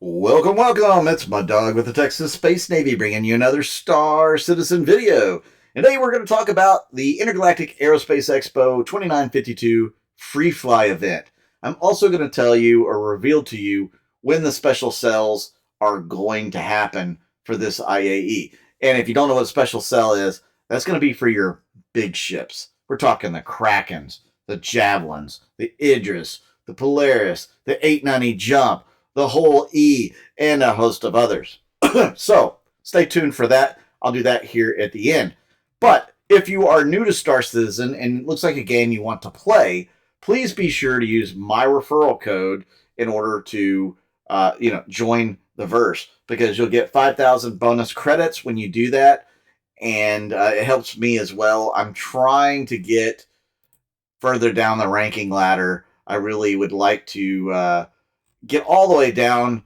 Welcome, welcome. It's my dog with the Texas Space Navy bringing you another Star Citizen video. And today we're going to talk about the Intergalactic Aerospace Expo 2952 Free Fly event. I'm also going to tell you or reveal to you when the special sales are going to happen for this IAE. And if you don't know what a special sell is, that's going to be for your big ships. We're talking the Krakens, the Javelins, the Idris, the Polaris, the 890 Jump, the whole E, and a host of others. So stay tuned for that. I'll do that here at the end. But if you are new to Star Citizen and it looks like a game you want to play, please be sure to use my referral code in order to join the verse, because you'll get 5,000 bonus credits when you do that, and it helps me as well. I'm trying to get further down the ranking ladder. I really would like to get all the way down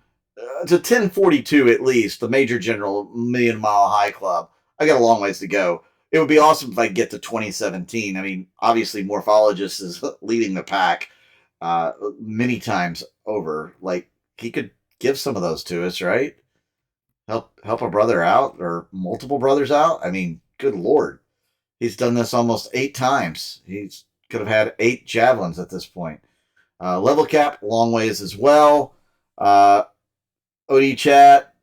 to 1042 at least, the Major General Million Mile High Club. I got a long ways to go. It would be awesome if I get to 2017. I mean, obviously, Morphologist is leading the pack many times over. Like, he could give some of those to us, right? Help a brother out or multiple brothers out. I mean, good Lord. He's done this almost 8 times. He's could have had 8 javelins at this point. Level cap, long ways as well. OD Chat,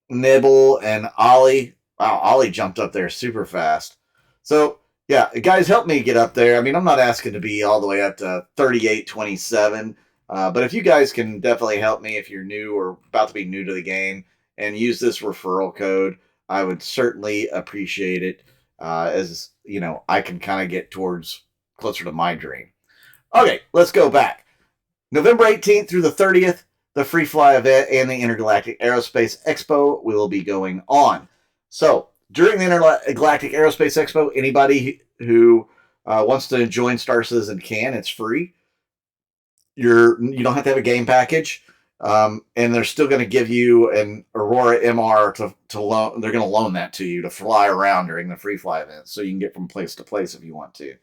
Nibble, and Ollie. Wow, Ollie jumped up there super fast. So, yeah, guys, help me get up there. I mean, I'm not asking to be all the way up to 38-27, but if you guys can definitely help me if you're new or about to be new to the game and use this referral code, I would certainly appreciate it, as, you know, I can kind of get towards closer to my dream. Okay, let's go back. November 18th through the 30th, the Free Fly event and the Intergalactic Aerospace Expo will be going on. So, during the Intergalactic Aerospace Expo, anybody who wants to join Star Citizen can. It's free. You don't have to have a game package, and they're still going to give you an Aurora MR to loan. They're going to loan that to you to fly around during the Free Fly event, so you can get from place to place if you want to.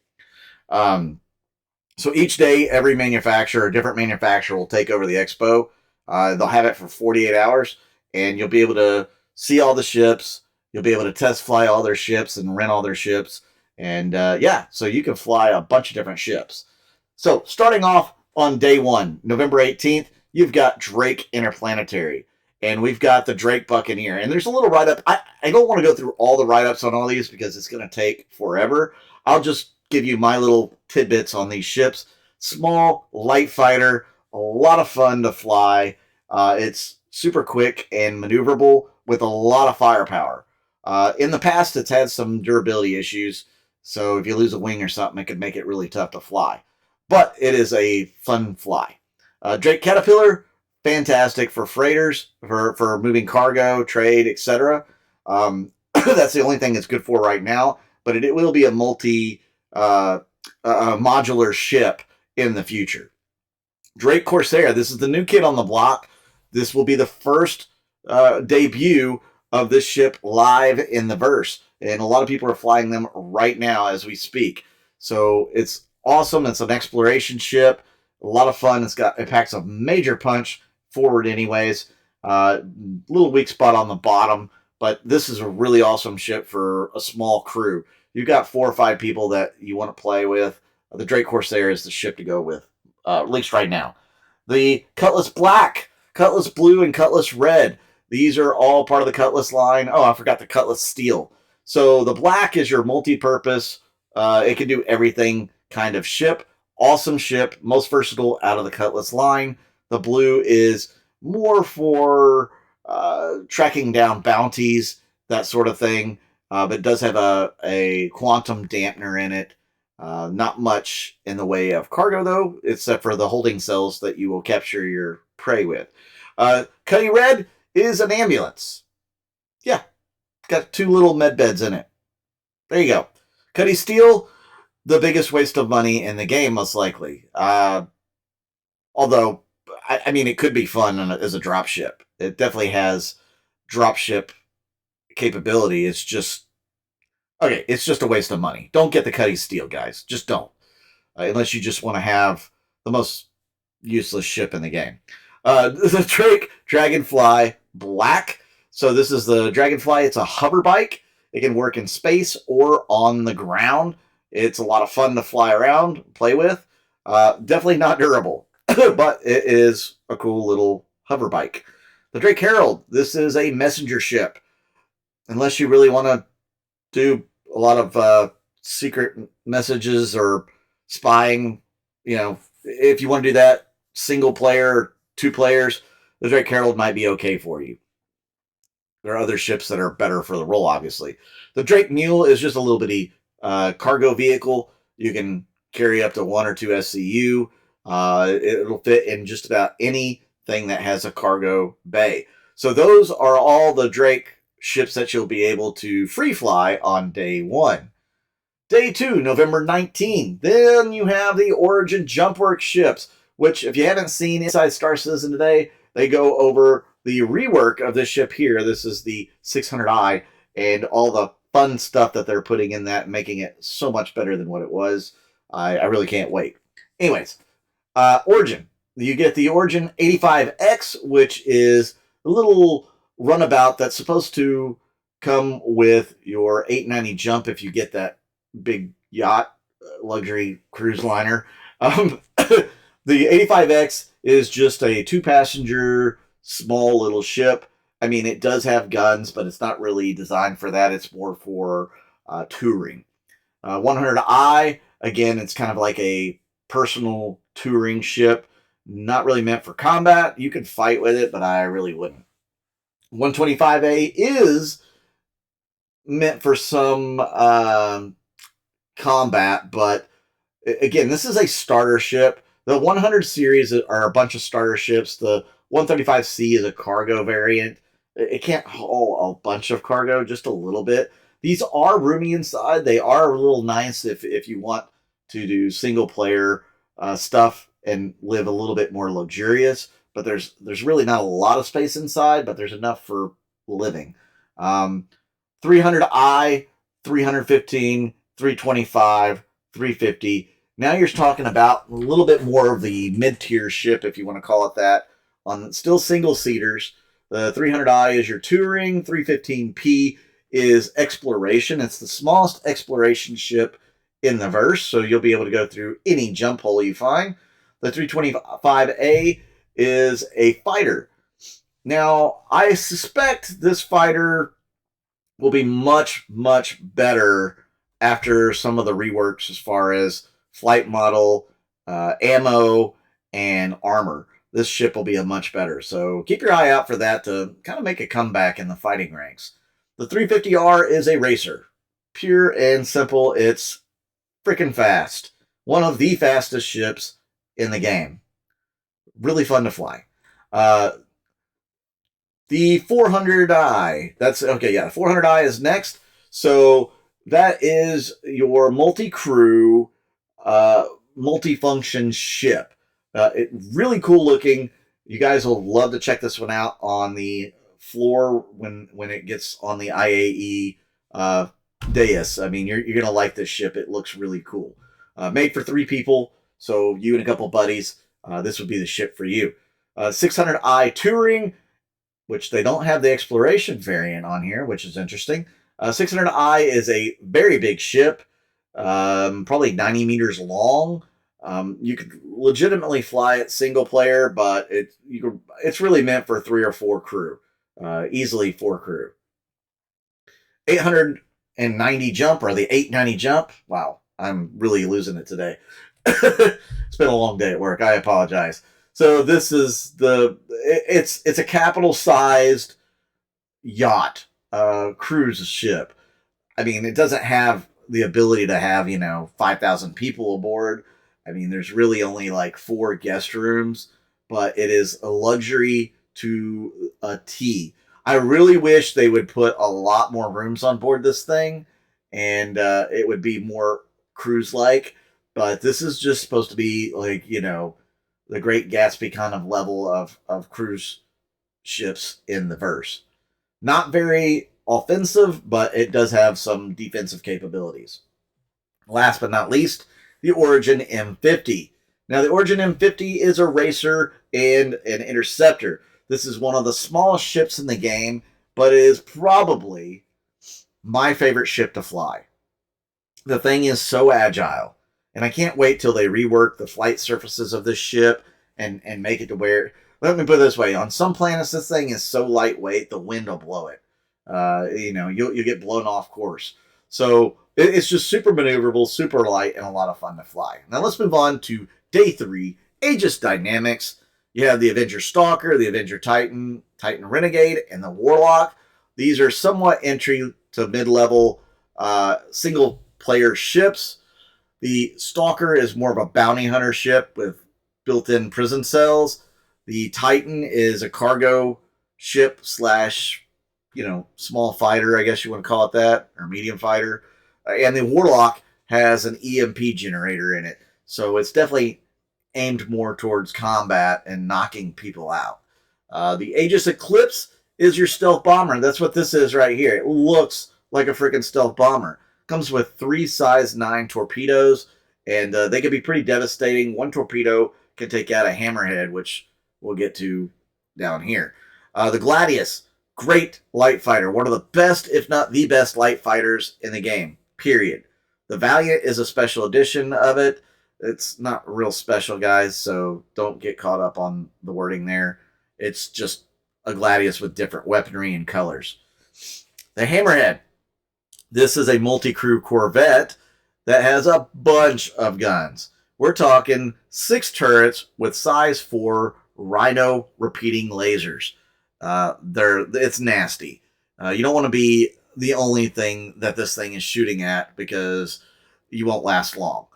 So each day, every manufacturer, a different manufacturer, will take over the expo. They'll have it for 48 hours, and you'll be able to see all the ships. You'll be able to test fly all their ships and rent all their ships. And so you can fly a bunch of different ships. So starting off on day 1, November 18th, you've got Drake Interplanetary. And we've got the Drake Buccaneer. And there's a little write-up. I don't want to go through all the write-ups on all these because it's going to take forever. I'll just give you my little tidbits on these ships. Small, light fighter, a lot of fun to fly. It's super quick and maneuverable with a lot of firepower. In the past, it's had some durability issues, so if you lose a wing or something, it could make it really tough to fly. But it is a fun fly. Drake Caterpillar, fantastic for freighters, for moving cargo, trade, etc. That's the only thing it's good for right now, but it will be a modular ship in the future. Drake Corsair, this is the new kid on the block. This will be the first debut of this ship live in the verse, and a lot of people are flying them right now as we speak. So it's awesome. It's an exploration ship, a lot of fun. It packs a major punch forward, anyways. Little weak spot on the bottom, but this is a really awesome ship for a small crew. You've got 4 or 5 people that you want to play with. The Drake Corsair is the ship to go with, at least right now. The Cutlass Black, Cutlass Blue, and Cutlass Red. These are all part of the Cutlass line. Oh, I forgot the Cutlass Steel. So the Black is your multi-purpose, it can do everything kind of ship. Awesome ship, most versatile out of the Cutlass line. The Blue is more for tracking down bounties, that sort of thing. But it does have a quantum dampener in it. Not much in the way of cargo, though, except for the holding cells that you will capture your prey with. Cuddy Red is an ambulance. Yeah, got 2 little med beds in it. There you go. Cuddy Steel, the biggest waste of money in the game, most likely. Although, I mean, it could be fun as a dropship. It definitely has dropship capability. It's just a waste of money. Don't get the Cuddy Steel, guys. Just don't. Unless you just want to have the most useless ship in the game. The Drake Dragonfly Black. So this is the Dragonfly. It's a hover bike. It can work in space or on the ground. It's a lot of fun to fly around, play with. Definitely not durable, but it is a cool little hover bike. The Drake Herald. This is a messenger ship. Unless you really want to do a lot of secret messages or spying, if you want to do that, single player, 2 players, the Drake Herald might be okay for you. There are other ships that are better for the role, obviously. The Drake Mule is just a little bitty cargo vehicle. You can carry up to 1 or 2 SCU. It'll fit in just about anything that has a cargo bay. So those are all the Drake ships that you'll be able to free fly on day 1. Day 2, November 19. Then you have the Origin Jumpworks ships, which if you haven't seen Inside Star Citizen today, they go over the rework of this ship here. This is the 600i and all the fun stuff that they're putting in that, making it so much better than what it was. I really can't wait. Anyways, Origin. You get the Origin 85X, which is a little runabout that's supposed to come with your 890 jump if you get that big yacht luxury cruise liner. The 85X is just a 2-passenger small little ship. I mean, it does have guns, but it's not really designed for that. It's more for touring. 100i, again, it's kind of like a personal touring ship. Not really meant for combat. You can fight with it, but I really wouldn't. 125A is meant for some combat, but again, this is a starter ship. The 100 series are a bunch of starter ships. The 135C is a cargo variant. It can't haul a bunch of cargo, just a little bit. These are roomy inside. They are a little nice if you want to do single player stuff and live a little bit more luxurious. But there's really not a lot of space inside, but there's enough for living. 300i, 315, 325, 350. Now you're talking about a little bit more of the mid-tier ship, if you want to call it that, on still single-seaters. The 300i is your touring. 315p is exploration. It's the smallest exploration ship in the verse, so you'll be able to go through any jump hole you find. The 325A is a fighter. Now, I suspect this fighter will be much, much better after some of the reworks as far as flight model, ammo, and armor. This ship will be a much better. So keep your eye out for that to kind of make a comeback in the fighting ranks. The 350R is a racer. Pure and simple. It's freaking fast. One of the fastest ships in the game. Really fun to fly. The 400i. That's okay. Yeah, 400i is next. So that is your multi-crew, multi-function ship. Really cool looking. You guys will love to check this one out on the floor when it gets on the IAE dais. I mean, you're gonna like this ship. It looks really cool. Made for 3 people, so you and a couple buddies. This would be the ship for you. 600i Touring, which they don't have the exploration variant on here, which is interesting. 600i is a very big ship, probably 90 meters long. You could legitimately fly it single player, but it's really meant for 3 or 4 crew. Easily 4 crew. 890 jump, or the 890 jump. Wow, I'm really losing it today. It's been a long day at work. I apologize. So this is it's a capital sized yacht, cruise ship. I mean, it doesn't have the ability to have 5,000 people aboard. I mean, there's really only like 4 guest rooms, but it is a luxury to a T. I really wish they would put a lot more rooms on board this thing, and it would be more cruise-like. But this is just supposed to be like, the Great Gatsby kind of level of cruise ships in the verse. Not very offensive, but it does have some defensive capabilities. Last but not least, the Origin M50. Now, the Origin M50 is a racer and an interceptor. This is one of the smallest ships in the game, but it is probably my favorite ship to fly. The thing is so agile, and I can't wait till they rework the flight surfaces of this ship and make it to where, let me put it this way, on some planets this thing is so lightweight the wind will blow it. You'll get blown off course. So it's just super maneuverable, super light, and a lot of fun to fly. Now let's move on to day 3, Aegis Dynamics. You have the Avenger Stalker, the Avenger Titan, Titan Renegade, and the Warlock. These are somewhat entry to mid-level single-player ships. The Stalker is more of a bounty hunter ship with built-in prison cells. The Titan is a cargo ship slash, small fighter, I guess you want to call it that, or medium fighter. And the Warlock has an EMP generator in it. So it's definitely aimed more towards combat and knocking people out. The Aegis Eclipse is your stealth bomber. That's what this is right here. It looks like a freaking stealth bomber. Comes with 3 size 9 torpedoes, and they can be pretty devastating. One torpedo can take out a hammerhead, which we'll get to down here. The Gladius, great light fighter. One of the best, if not the best, light fighters in the game, period. The Valiant is a special edition of it. It's not real special, guys, so don't get caught up on the wording there. It's just a Gladius with different weaponry and colors. The Hammerhead. This is a multi-crew corvette that has a bunch of guns. We're talking 6 turrets with size 4 Rhino repeating lasers. It's nasty. You don't want to be the only thing that this thing is shooting at because you won't last long.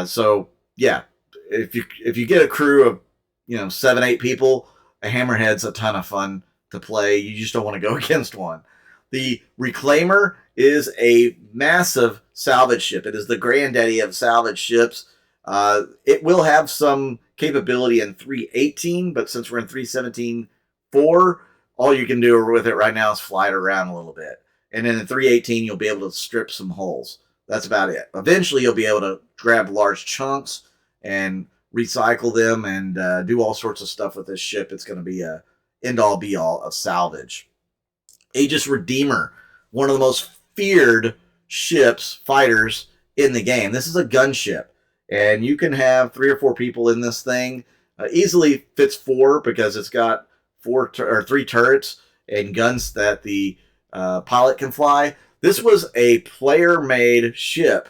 So yeah, if you get a crew of 7, 8 people, a Hammerhead's a ton of fun to play. You just don't want to go against one. The Reclaimer is a massive salvage ship. It is the granddaddy of salvage ships. It will have some capability in 3.18, but since we're in 3.17.4, all you can do with it right now is fly it around a little bit. And then in 3.18, you'll be able to strip some holes. That's about it. Eventually, you'll be able to grab large chunks and recycle them and do all sorts of stuff with this ship. It's going to be a end-all, be-all of salvage. Aegis Redeemer, one of the most feared ships, fighters in the game. This is a gunship, and you can have 3 or 4 people in this thing. Easily fits 4 because it's got 3 turrets and guns that the pilot can fly. This was a player-made ship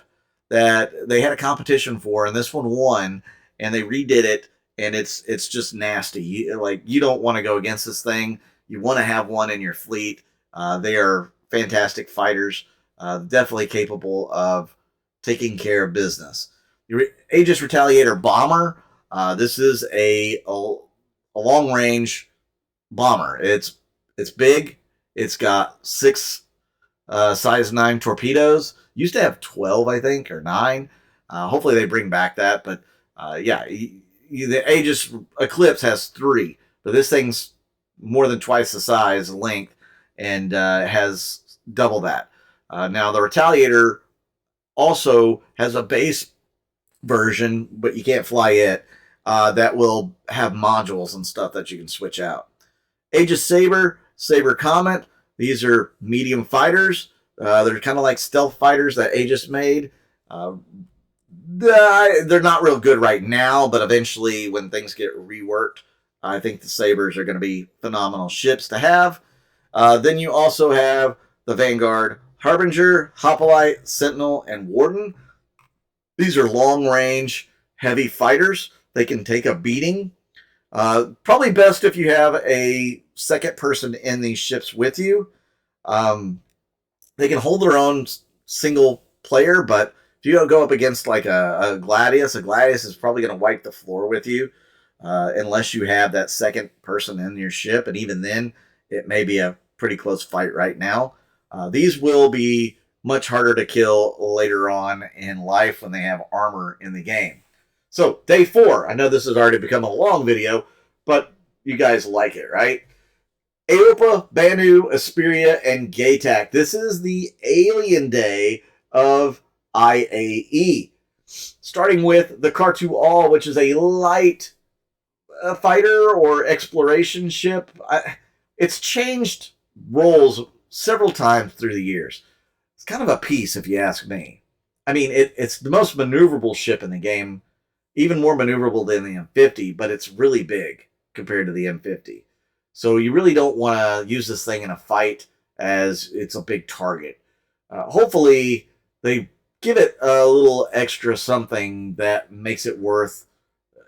that they had a competition for, and this one won, and they redid it, and it's just nasty. You don't want to go against this thing. You want to have one in your fleet. They are fantastic fighters, definitely capable of taking care of business. The Aegis Retaliator Bomber. This is a long-range bomber. It's big. It's got 6 size 9 torpedoes. Used to have 12, I think, or 9. Hopefully they bring back that. But the Aegis Eclipse has 3, but this thing's more than twice the size, length, and has double that. Now the Retaliator also has a base version, but you can't fly it. That will have modules and stuff that you can switch out. Aegis Saber, Saber Comet. These are medium fighters. They're kind of like stealth fighters that Aegis made. They're not real good right now, but eventually when things get reworked, I think the Sabers are going to be phenomenal ships to have. Then you also have the Vanguard Harbinger, Hoplite, Sentinel, and Warden. These are long-range, heavy fighters. They can take a beating. Probably best if you have a second person in these ships with you. They can hold their own single player, but if you don't go up against like a Gladius is probably going to wipe the floor with you unless you have that second person in your ship. And even then, it may be a pretty close fight right now. These will be much harder to kill later on in life when they have armor in the game. So, day 4. I know this has already become a long video, but you guys like it, right? Aopa, Banu, Asperia, and Gaytak. This is the Alien Day of IAE. Starting with the Car2All, which is a light fighter or exploration ship. It's changed roles several times through the years. It's kind of a piece, if you ask me. I mean, it's the most maneuverable ship in the game, even more maneuverable than the M50, but it's really big compared to the M50. So you really don't want to use this thing in a fight, as it's a big target. Hopefully, they give it a little extra something that makes it worth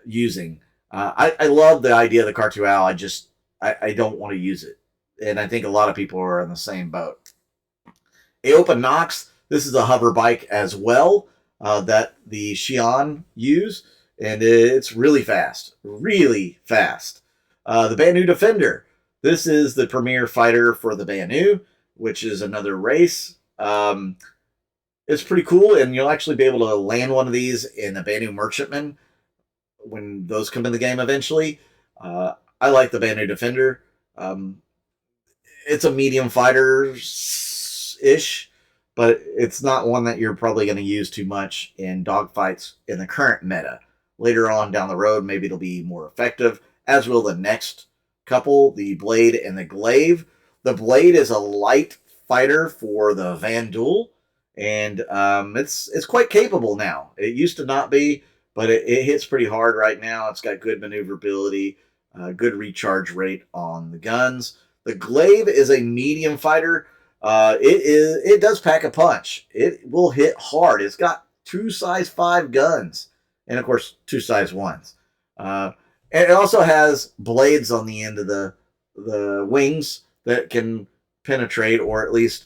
using. I love the idea of the Car2Al. I don't want to use it. And I think a lot of people are in the same boat. Aopa Nox, this is a hover bike as well that the Xi'an use. And it's really fast. Really fast. The Banu Defender. This is the premier fighter for the Banu, which is another race. It's pretty cool, and you'll actually be able to land one of these in the Banu Merchantman when those come in the game eventually. I like the Banu Defender. It's a medium fighter-ish, but it's not one that you're probably going to use too much in dogfights in the current meta. Later on down the road, maybe it'll be more effective, as will the next couple, the Blade and the Glaive. The Blade is a light fighter for the Vandal, and it's quite capable now. It used to not be, but it hits pretty hard right now. It's got good maneuverability, good recharge rate on the guns. The Glaive is a medium fighter. It does pack a punch. It will hit hard. It's got 2 size 5 guns, and of course 2 size 1s. And it also has blades on the end of the wings that can penetrate or at least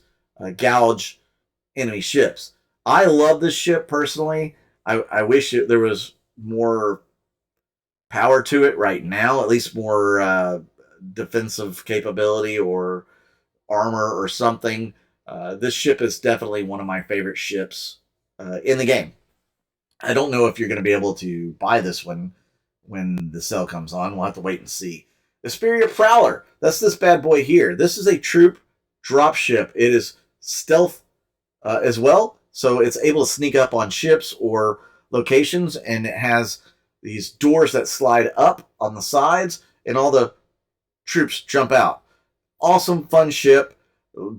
gouge enemy ships. I love this ship personally. I wish there was more power to it right now, at least more defensive capability or armor or something. This ship is definitely one of my favorite ships in the game. I don't know if you're going to be able to buy this one when the sale comes on. We'll have to wait and see. The Superior Prowler. That's this bad boy here. This is a troop dropship. It is stealth as well, so it's able to sneak up on ships or locations, and it has these doors that slide up on the sides, and all the troops jump out. Awesome, fun ship.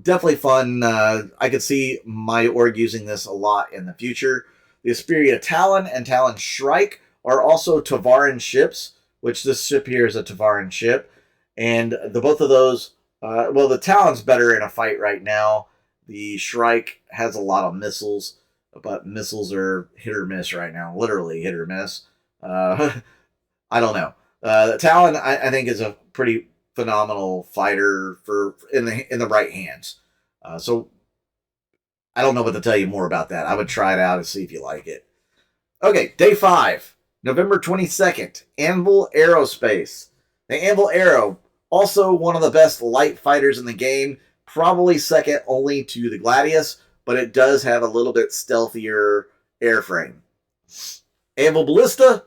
Definitely fun. I could see my org using this a lot in the future. The Asperia Talon and Talon Shrike are also Tavaran ships, which this ship here is a Tavaran ship. And both of those, well, the Talon's better in a fight right now. The Shrike has a lot of missiles, but missiles are hit or miss right now. Literally hit or miss. I don't know. The Talon, I think, is a pretty phenomenal fighter in the right hands. So I don't know what to tell you more about that. I would try it out and see if you like it. Okay, day 5, November 22nd, Anvil Aerospace. The Anvil Aero, also one of the best light fighters in the game, probably second only to the Gladius, but it does have a little bit stealthier airframe. Anvil Ballista,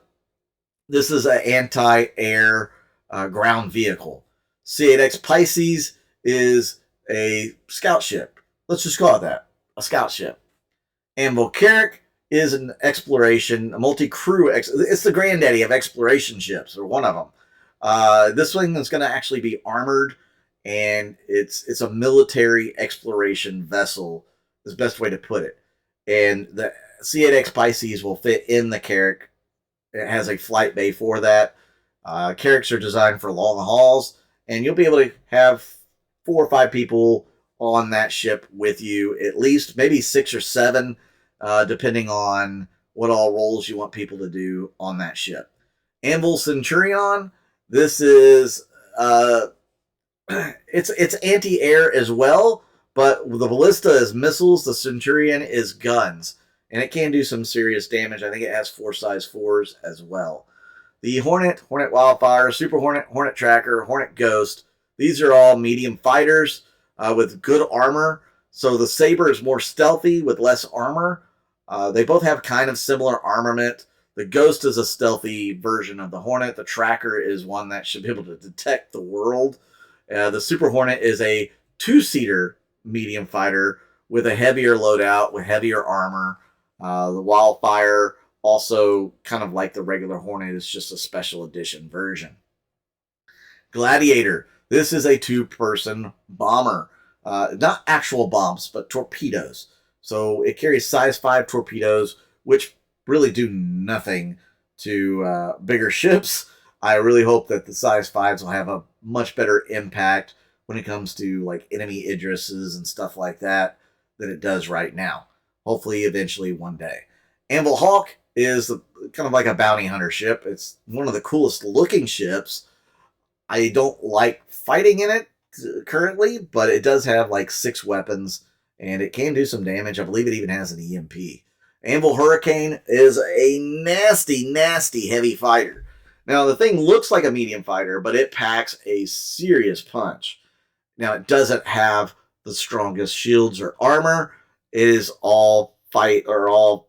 this is an anti-air ground vehicle. C8X Pisces is a scout ship. Let's just call it that, a scout ship. Anvil Carrack is an exploration, a multi-crew. It's the granddaddy of exploration ships, or one of them. This one is going to actually be armored, and it's a military exploration vessel, is the best way to put it. And the C8X Pisces will fit in the Carrack. It has a flight bay for that. Carracks are designed for long hauls, and you'll be able to have 4 or 5 people on that ship with you, at least maybe 6 or 7, depending on what all roles you want people to do on that ship. Anvil Centurion, this is it's anti-air as well, but the Ballista is missiles, the Centurion is guns, and it can do some serious damage. I think it has 4 size 4s as well. The Hornet, Hornet Wildfire, Super Hornet, Hornet Tracker, Hornet Ghost, these are all medium fighters with good armor. So the Saber is more stealthy with less armor. They both have kind of similar armament. The Ghost is a stealthy version of the Hornet. The Tracker is one that should be able to detect the world. The Super Hornet is a 2-seater medium fighter with a heavier loadout, with heavier armor. The Wildfire Also, kind of like the regular Hornet, it's just a special edition version. Gladiator. This is a two-person bomber. Not actual bombs, but torpedoes. So it carries size 5 torpedoes, which really do nothing to bigger ships. I really hope that the size 5s will have a much better impact when it comes to like enemy Idrises and stuff like that than it does right now. Hopefully, eventually, one day. Anvil Hawk is kind of like a bounty hunter ship. It's one of the coolest looking ships. I don't like fighting in it currently, but it does have like 6 weapons and it can do some damage. I believe it even has an EMP. Anvil Hurricane is a nasty, nasty heavy fighter. Now, the thing looks like a medium fighter, but it packs a serious punch. Now, it doesn't have the strongest shields or armor. It is all fight or all,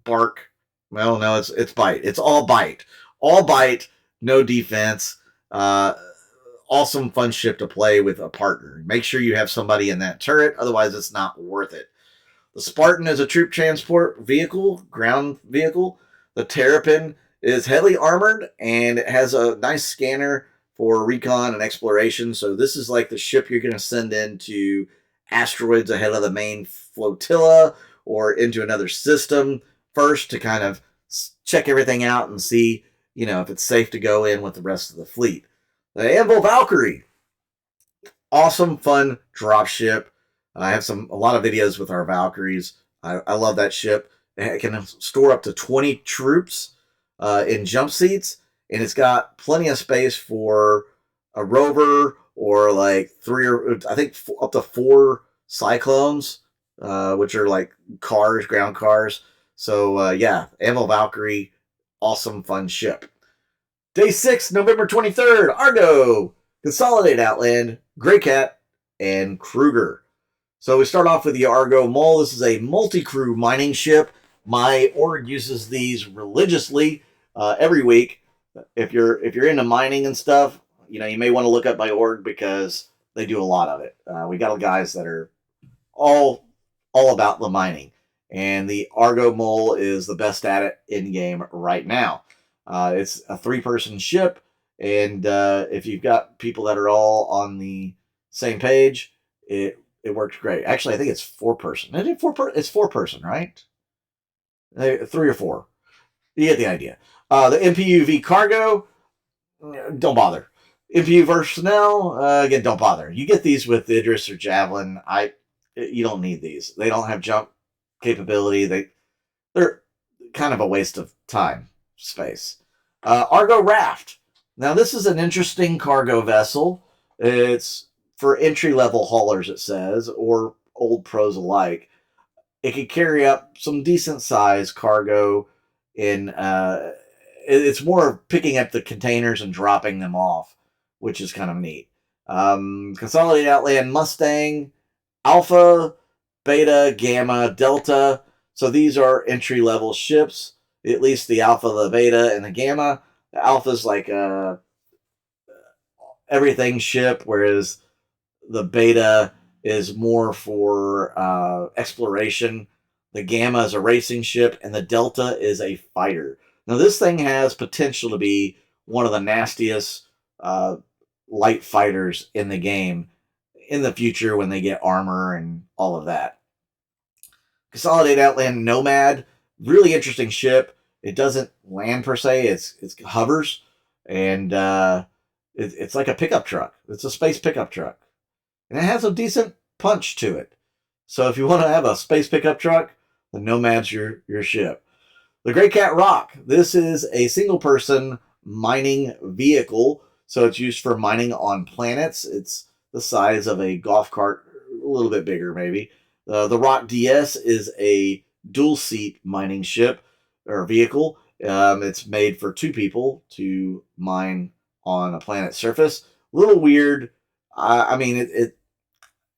bark. Well, no, it's bite. It's all bite. All bite, no defense. Awesome, fun ship to play with a partner. Make sure you have somebody in that turret, otherwise it's not worth it. The Spartan is a troop transport vehicle, ground vehicle. The Terrapin is heavily armored and it has a nice scanner for recon and exploration. So this is like the ship you're going to send into asteroids ahead of the main flotilla or into another system first to kind of check everything out and see, if it's safe to go in with the rest of the fleet. The Anvil Valkyrie, awesome, fun drop ship. I have a lot of videos with our Valkyries. I love that ship. It can store up to 20 troops in jump seats, and it's got plenty of space for a rover or like up to 4 Cyclones, which are like cars, ground cars. So yeah, Anvil Valkyrie, awesome, fun ship. Day 6, November 23rd, Argo, Consolidate Outland, Greycat, and Kruger. So we start off with the Argo Mole. This is a multi-crew mining ship. My org uses these religiously every week. If you're into mining and stuff, you may want to look up my org because they do a lot of it. We got guys that are all about the mining, and the Argo Mole is the best at it in game right now. It's a 3-person ship, and if you've got people that are all on the same page, it works great. Actually, I think it's 4-person. It's 4-person, right? 3 or 4. You get the idea. The MPUV cargo, don't bother. MPU personnel, again, don't bother. You get these with Idris or Javelin. You don't need these. They don't have jump capability. They're kind of a waste of time, space. Argo Raft. Now, this is an interesting cargo vessel. It's for entry-level haulers, it says, or old pros alike. It can carry up some decent-sized cargo in... it's more picking up the containers and dropping them off, which is kind of neat. Consolidated Outland Mustang, Alpha, Beta, Gamma, Delta. So these are entry-level ships. At least the Alpha, the Beta, and the Gamma. The Alpha's like a everything ship, whereas the Beta is more for exploration. The Gamma is a racing ship, and the Delta is a fighter. Now, this thing has potential to be one of the nastiest light fighters in the game in the future when they get armor and all of that. Consolidated Outland Nomad, really interesting ship. It doesn't land per se; it hovers, and it's like a pickup truck. It's a space pickup truck, and it has a decent punch to it. So if you want to have a space pickup truck, the Nomad's your ship. The Greycat Rock. This is a single-person mining vehicle, so it's used for mining on planets. It's the size of a golf cart, a little bit bigger maybe. The Rock DS is a dual-seat mining ship or vehicle. It's made for 2 people to mine on a planet's surface. A little weird. I mean,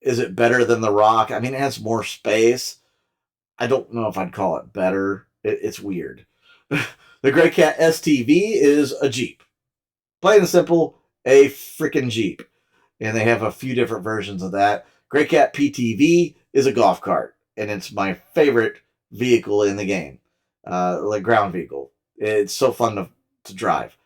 is it better than the Rock? I mean, it has more space. I don't know if I'd call it better. It's weird. The Greycat STV is a Jeep. Plain and simple, a freaking Jeep. And they have a few different versions of that. Greycat PTV is a golf cart. And it's my favorite vehicle in the game. like ground vehicle. It's so fun to drive.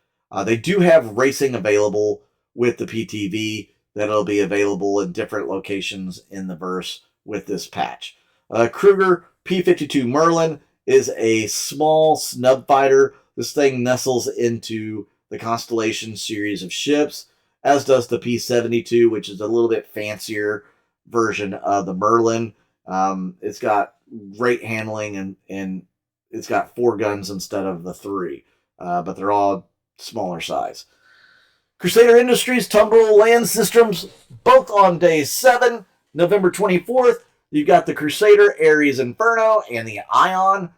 They do have racing available with the PTV that'll be available in different locations in the verse with this patch. Kruger P-52 Merlin is a small snub fighter. This thing nestles into the Constellation series of ships, as does the P-72, which is a little bit fancier version of the Merlin. It's got great handling, and it's got 4 guns instead of the 3, but they're all smaller size. Crusader Industries Tumbrel Land Systems, both on day 7, November 24th. You've got the Crusader Ares Inferno and the Ion.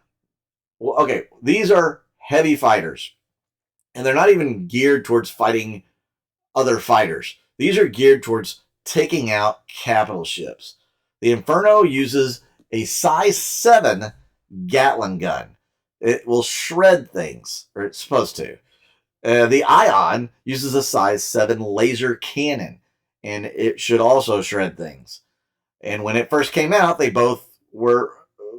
Well, okay, these are heavy fighters, and they're not even geared towards fighting other fighters. These are geared towards taking out capital ships. The Inferno uses a size 7 Gatling gun. It will shred things, or it's supposed to. The Ion uses a size 7 laser cannon, and it should also shred things. And when it first came out, they both were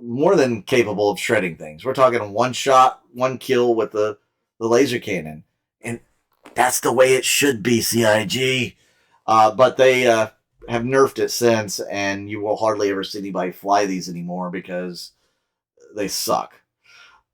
more than capable of shredding things. We're talking 1 shot, 1 kill with the laser cannon. And that's the way it should be, CIG. But they have nerfed it since, and you will hardly ever see anybody fly these anymore because they suck.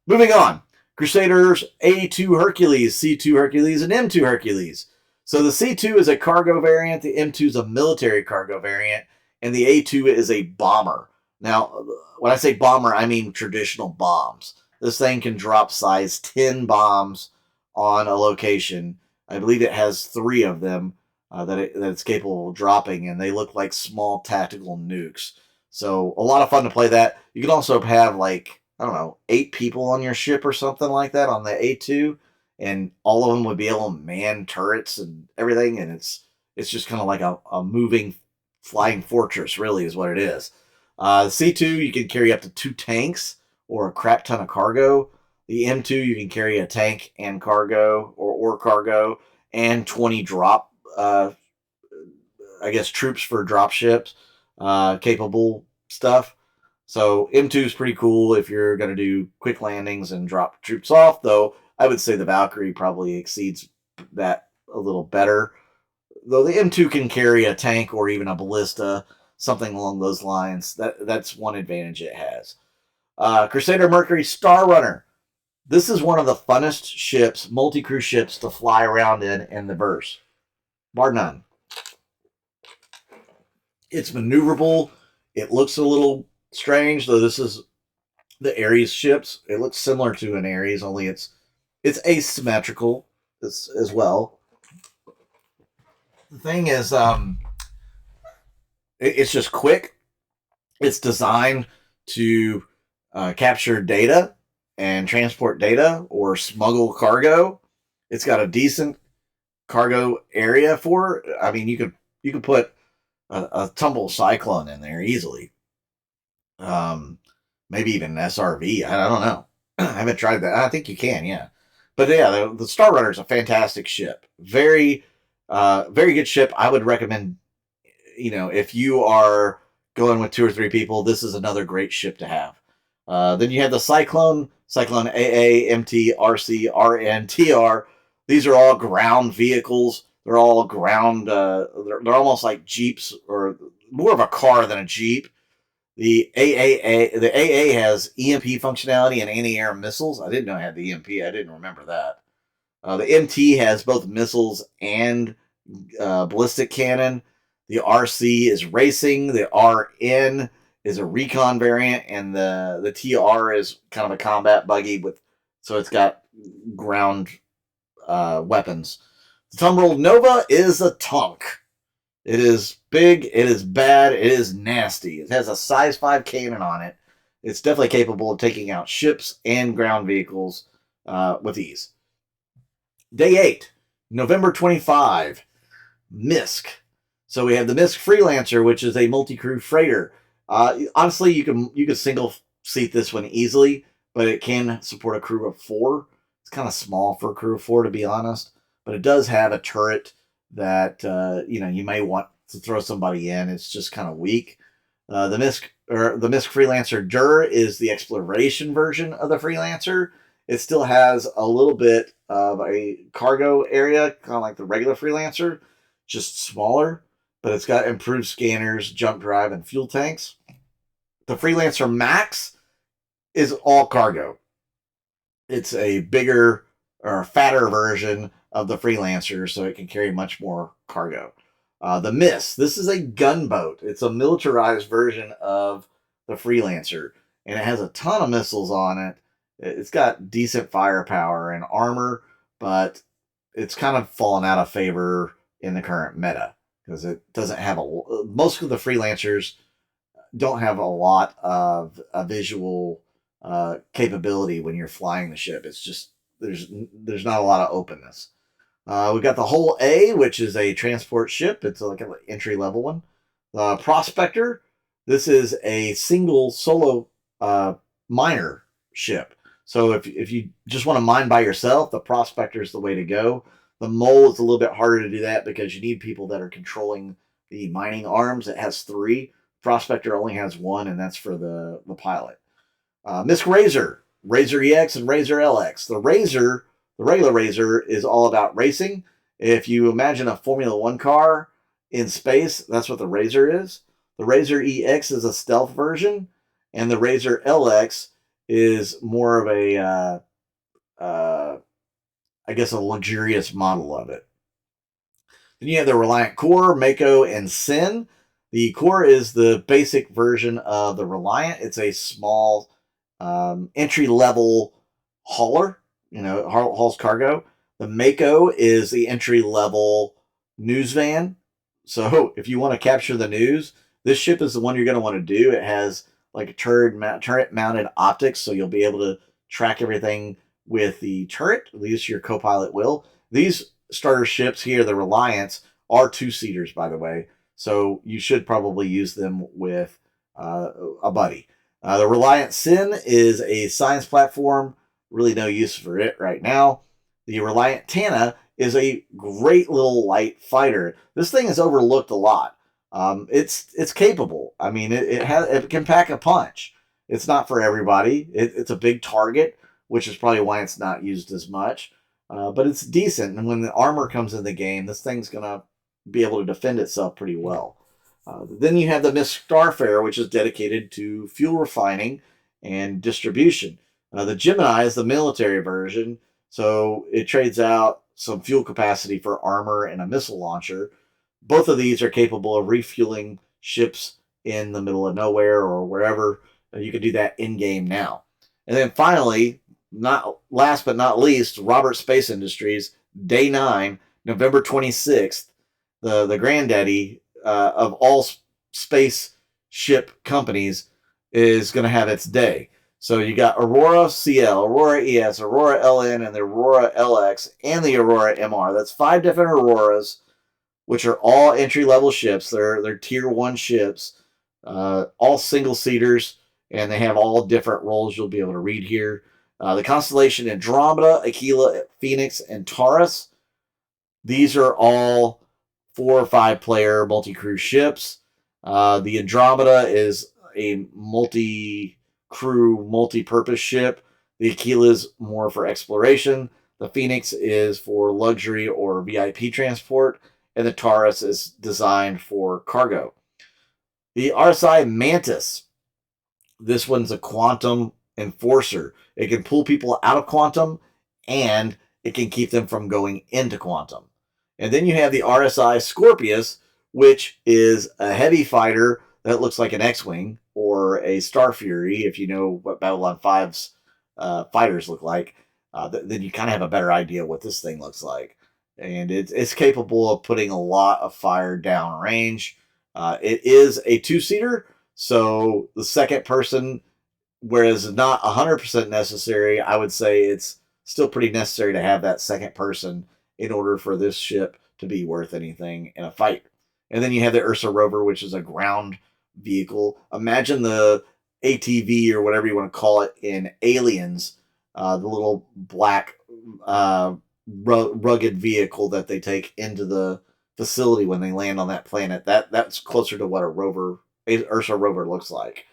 Moving on. Crusaders A2 Hercules, C2 Hercules, and M2 Hercules. So the C2 is a cargo variant, the M2 is a military cargo variant, and the A2 is a bomber. Now, when I say bomber, I mean traditional bombs. This thing can drop size 10 bombs on a location. I believe it has 3 of them that it's capable of dropping, and they look like small tactical nukes. So a lot of fun to play that. You can also have, like, I don't know, 8 people on your ship or something like that on the A2, and all of them would be able to man turrets and everything, and it's just kind of like a moving flying fortress, really, is what it is. C2, you can carry up to 2 tanks or a crap ton of cargo. The M2, you can carry a tank and cargo, or cargo, and 20 drop, troops for drop ships, capable stuff. So M2 is pretty cool if you're going to do quick landings and drop troops off, though I would say the Valkyrie probably exceeds that a little better. Though the M2 can carry a tank or even a ballista, something along those lines. That's one advantage it has. Crusader Mercury Star Runner. This is one of the funnest ships, multi-crew ships, to fly around in the verse. Bar none. It's maneuverable. It looks a little strange, though this is the Ares ships. It looks similar to an Ares, only it's asymmetrical as well. The thing is, it's just quick. It's designed to capture data and transport data or smuggle cargo. It's got a decent cargo area for it. I mean, you could put a tumble cyclone in there easily. Maybe even an SRV. I don't know. I haven't tried that. I think you can, yeah. But yeah, the Star Runner is a fantastic ship. Very, very good ship. I would recommend, if you are going with 2 or 3 people, this is another great ship to have. Then you have the Cyclone AA, MT, RC, RN, TR. These are all ground vehicles. They're all ground. They're almost like Jeeps, or more of a car than a Jeep. The AA has EMP functionality and anti-air missiles. I didn't know it had the EMP. I didn't remember that. The MT has both missiles and ballistic cannon. The RC is racing. The RN is a recon variant, and the TR is kind of a combat buggy so it's got ground weapons. The Tumbrel Nova is a tunk. It is big, it is bad, it is nasty. It has a size 5 cannon on it. It's definitely capable of taking out ships and ground vehicles with ease. Day 8, November 25, MISC. So we have the MISC Freelancer, which is a multi-crew freighter. Honestly, you can single seat this one easily, but it can support a crew of 4. It's kind of small for a crew of 4, to be honest. But it does have a turret that you may want to throw somebody in. It's just kind of weak. The Misk Freelancer Dur is the exploration version of the Freelancer. It still has a little bit of a cargo area, kind of like the regular Freelancer, just smaller, but it's got improved scanners, jump drive, and fuel tanks. The Freelancer Max is all cargo. It's a bigger or fatter version of the Freelancer, so it can carry much more cargo. The Mist, this is a gunboat. It's a militarized version of the Freelancer, and it has a ton of missiles on it. It's got decent firepower and armor, but it's kind of fallen out of favor in the current meta because it doesn't have most of the Freelancers don't have a lot of a visual capability when you're flying the ship. It's just there's not a lot of openness. We've got the Hull A, which is a transport ship. It's like an entry level one. The Prospector. This is a single solo miner ship. So if you just want to mine by yourself, the Prospector is the way to go. The Mole is a little bit harder to do that because you need people that are controlling the mining arms. It has 3. Prospector only has 1, and that's for the pilot. Misk Razor, Razor EX, and Razor LX. The regular Razor, is all about racing. If you imagine a Formula 1 car in space, that's what the Razor is. The Razor EX is a stealth version, and the Razor LX is more of a, I guess, a luxurious model of it. Then you have the Reliant Core, Mako, and Sin. The Core is the basic version of the Reliant. It's a small entry-level hauler, hauls cargo. The Mako is the entry-level news van. So if you want to capture the news, this ship is the one you're going to want to do. It has like a turret-mounted optics, so you'll be able to track everything with the turret. At least your co-pilot will. These starter ships here, the Reliants, are 2-seaters, by the way. So you should probably use them with a buddy. The Reliant Sin is a science platform. Really no use for it right now. The Reliant Tana is a great little light fighter. This thing is overlooked a lot. It's capable. I mean, it can pack a punch. It's not for everybody. It's a big target, which is probably why it's not used as much. But it's decent, and when the armor comes in the game, this thing's gonna be able to defend itself pretty well. Then you have the Misk Starfarer, which is dedicated to fuel refining and distribution. The Gemini is the military version, so it trades out some fuel capacity for armor and a missile launcher. Both of these are capable of refueling ships in the middle of nowhere or wherever. You can do that in-game now. And then finally, not last but not least, Robert Space Industries, Day 9, November 26th, the granddaddy of all space ship companies, is going to have its day. So you got Aurora CL, Aurora ES, Aurora LN, and the Aurora LX, and the Aurora MR. That's 5 different Auroras, which are all entry-level ships. They're Tier 1 ships, all single-seaters, and they have all different roles you'll be able to read here. The constellation Andromeda, Aquila, Phoenix, and Taurus. These are all 4 or 5 player multi-crew ships. The Andromeda is a multi-crew, multi-purpose ship. The Aquila is more for exploration. The Phoenix is for luxury or VIP transport. And the Taurus is designed for cargo. The RSI Mantis. This one's a quantum enforcer. It can pull people out of quantum, and it can keep them from going into quantum. And then you have the RSI Scorpius, which is a heavy fighter that looks like an X-Wing or a Star Fury. If you know what Babylon 5's fighters look like, then you kind of have a better idea what this thing looks like. And it's capable of putting a lot of fire down range. It is a 2-seater, so the second person, whereas not 100% necessary, I would say it's still pretty necessary to have that second person in order for this ship to be worth anything in a fight. And then you have the Ursa Rover, which is a ground vehicle. Imagine the ATV or whatever you want to call it in Aliens, the little black rugged vehicle that they take into the facility when they land on that planet. That's closer to what a rover Ursa rover looks like.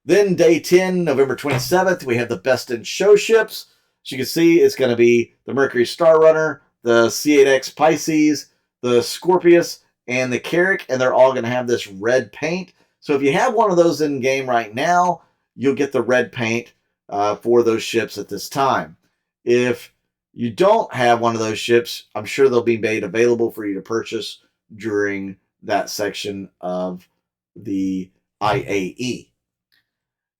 Then day 10, November 27th, we have the best in show ships. As you can see, it's going to be the Mercury Star Runner, the C8X Pisces, the Scorpius, and the Carrack, and they're all going to have this red paint. So if you have one of those in game right now, you'll get the red paint for those ships at this time. If you don't have one of those ships, I'm sure they'll be made available for you to purchase during that section of the IAE.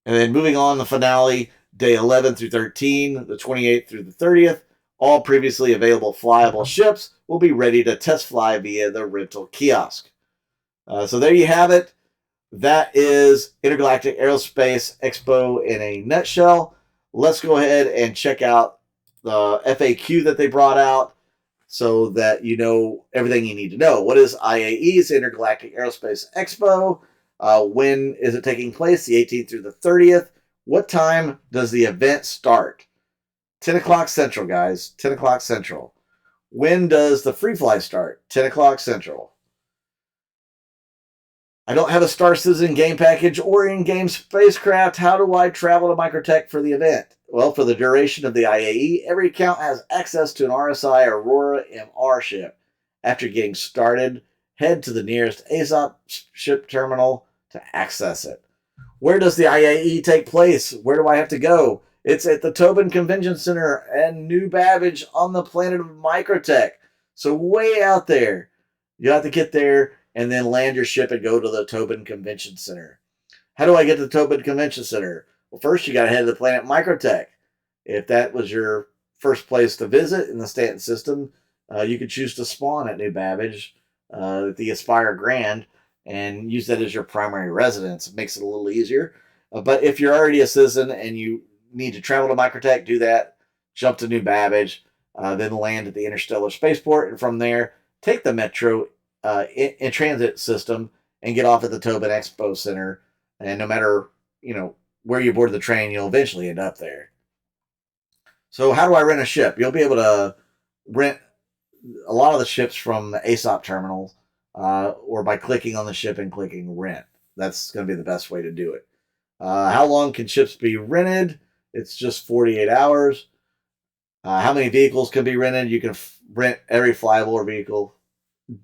And then moving on, the finale, day 11 through 13, the 28th through the 30th, all previously available flyable ships will be ready to test fly via the rental kiosk. So there you have it. That is Intergalactic Aerospace Expo in a nutshell. Let's go ahead and check out the FAQ that they brought out so that you know everything you need to know. What is IAE's Intergalactic Aerospace Expo? When is it taking place? The 18th through the 30th. What time does the event start? 10 o'clock Central, guys. 10 o'clock Central. When does the free fly start? 10 o'clock Central. I don't have a Star Citizen game package or in-game spacecraft. How do I travel to Microtech for the event? Well, for the duration of the IAE, every account has access to an RSI Aurora MR ship. After getting started, head to the nearest ASOP ship terminal to access it. Where does the IAE take place? Where do I have to go? It's at the Tobin Convention Center and New Babbage on the planet of Microtech. So way out there. You have to get there and then land your ship and go to the Tobin Convention Center. How do I get to the Tobin Convention Center? Well, first you got to head to the planet Microtech. If that was your first place to visit in the Stanton system, you could choose to spawn at New Babbage, the Aspire Grand, and use that as your primary residence. It makes it a little easier. But if you're already a citizen and you need to travel to Microtech, do that. Jump to New Babbage, then land at the Interstellar Spaceport, and from there, take the Metro in transit system and get off at the Tobin Expo Center. And no matter where you board the train, you'll eventually end up there. So how do I rent a ship? You'll be able to rent a lot of the ships from the ASOP terminals or by clicking on the ship and clicking rent. That's going to be the best way to do it. How long can ships be rented? It's just 48 hours. How many vehicles can be rented? You can rent every flyable or vehicle,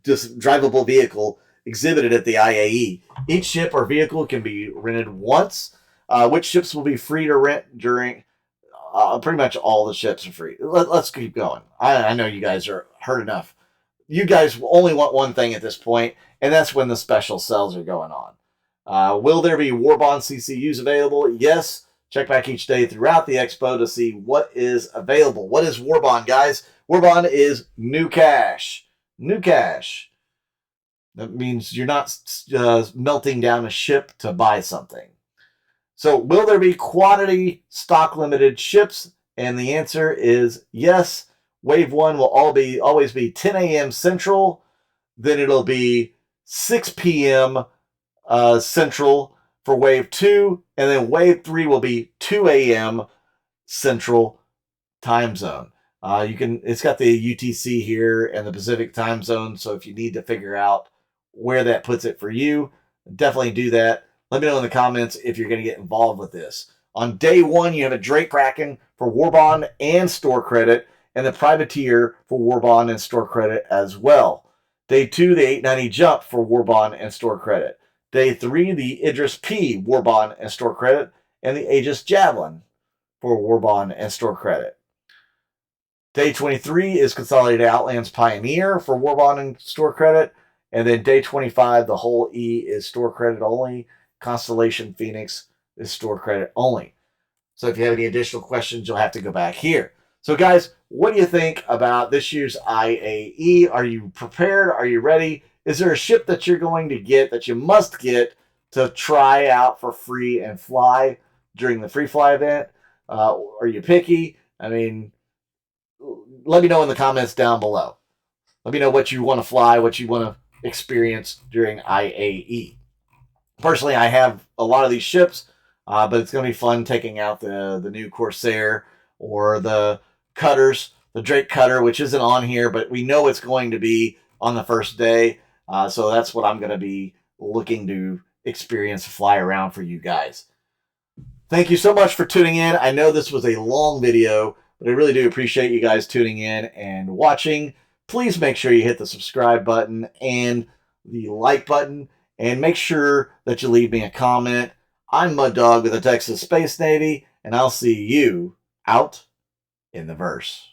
just drivable vehicle exhibited at the IAE. Each ship or vehicle can be rented once. Which ships will be free to rent during? Pretty much all the ships are free. Let's keep going. I know you guys are heard enough. You guys only want one thing at this point, and that's when the special sales are going on. Will there be Warbond CCUs available? Yes. Check back each day throughout the expo to see what is available. What is Warbond, guys? Warbond is new cash. New cash. That means you're not melting down a ship to buy something. So will there be quantity stock limited ships? And the answer is yes. Wave 1 will always be 10 a.m. Central. Then it'll be 6 p.m. Central for Wave 2. And then Wave 3 will be 2 a.m. Central time zone. It's got the UTC here and the Pacific time zone. So if you need to figure out where that puts it for you, definitely do that. Let me know in the comments if you're going to get involved with this. On day 1, you have a Drake Kraken for Warbond and store credit, and the Privateer for Warbond and store credit as well. Day 2, the 890 Jump for Warbond and store credit. Day 3, the Idris P Warbond and store credit, and the Aegis Javelin for Warbond and store credit. Day 23 is Consolidated Outlands Pioneer for Warbond and store credit, and then day 25, the whole E is store credit only. Constellation Phoenix is store credit only. So if you have any additional questions, you'll have to go back here. So guys, what do you think about this year's IAE? Are you prepared? Are you ready? Is there a ship that you're going to get that you must get to try out for free and fly during the free fly event? Are you picky? I mean, let me know in the comments down below. Let me know what you want to fly, what you want to experience during IAE. Personally, I have a lot of these ships, but it's going to be fun taking out the new Corsair or the cutters, the Drake Cutter, which isn't on here, but we know it's going to be on the first day. So that's what I'm going to be looking to experience fly around for you guys. Thank you so much for tuning in. I know this was a long video, but I really do appreciate you guys tuning in and watching. Please make sure you hit the subscribe button and the like button, and make sure that you leave me a comment. I'm Mud Dog with the Texas Space Navy, and I'll see you out in the verse.